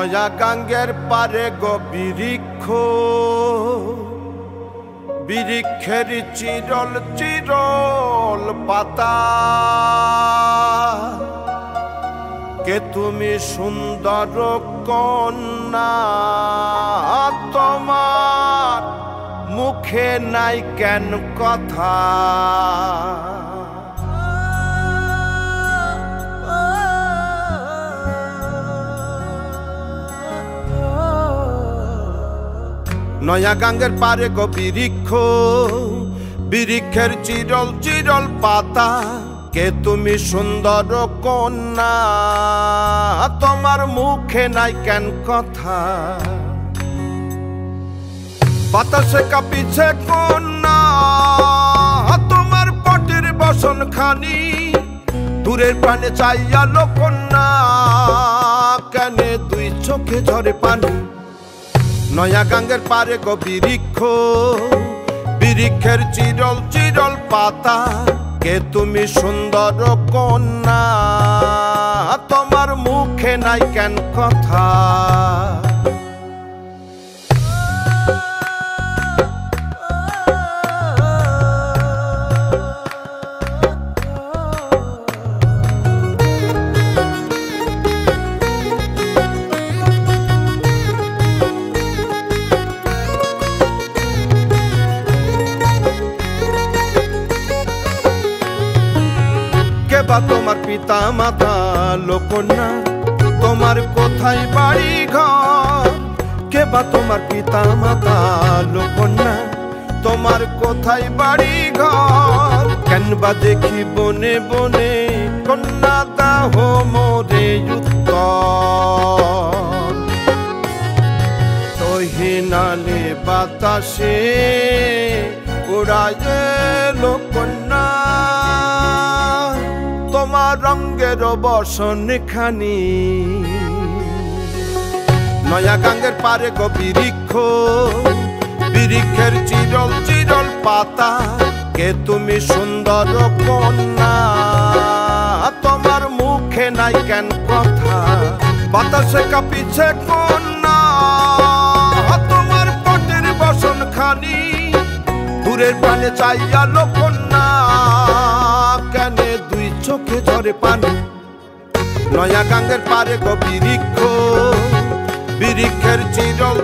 নয়া গাঙ্গের পারে গো বৃক্ষ, বৃক্ষের চিরল চিরল পাতা। কে তুমি সুন্দর কন্যা, তোমার মুখে নাই কেন কথা। নয়া গাঙ্গের পারে গো বৃক্ষ, বৃক্ষের চিরল চিরল পাতা। কে তুমি সুন্দর কন্যা, তোমার মুখে নাই কেন কথা। বাতাসে কাঁপিছে কন্যা, তোমার পটের বসন খানি। দূরের প্রাণে চাইয়ালো কন্যা, কেনে দুই চোখে ঝরে পানি। নয়া গাঙ্গের পারে গো বৃক্ষ, বৃক্ষের চিরল চিরল পাতা। কে তুমি সুন্দর কন্যা, তোমার মুখে নাই কেন কথা। তোমার পিতা মাতা লোকন্যা, তোমার কোথায় বাড়ি ঘর। কে বা তোমার পিতা মাতা লোকন্যা, তোমার কোথায় বাড়ি ঘর। কেন বা দেখি বনে বনে কন্যা দাহ মোরে উত্তর। তহিনালে বাতাসে উড়ায় লোকন্যা, তোমার রঙের বসন খানি। নয়া গাঙ্গের পারে গো বৃক্ষ, বৃক্ষের চিরল চিরল পাতা। কে তুমি সুন্দর কন্যা, তোমার মুখে নাই কেন কথা। বাতাসে কাঁপিছে কন্যা, তোমার পটের বসন খানি। দূরের প্রাণে চাইয়ালো কন্যা, কেনে দুই চোখে ঝরে পানি। নয়া গাঙ্গের পারে গো বৃক্ষ, বৃক্ষের চিরল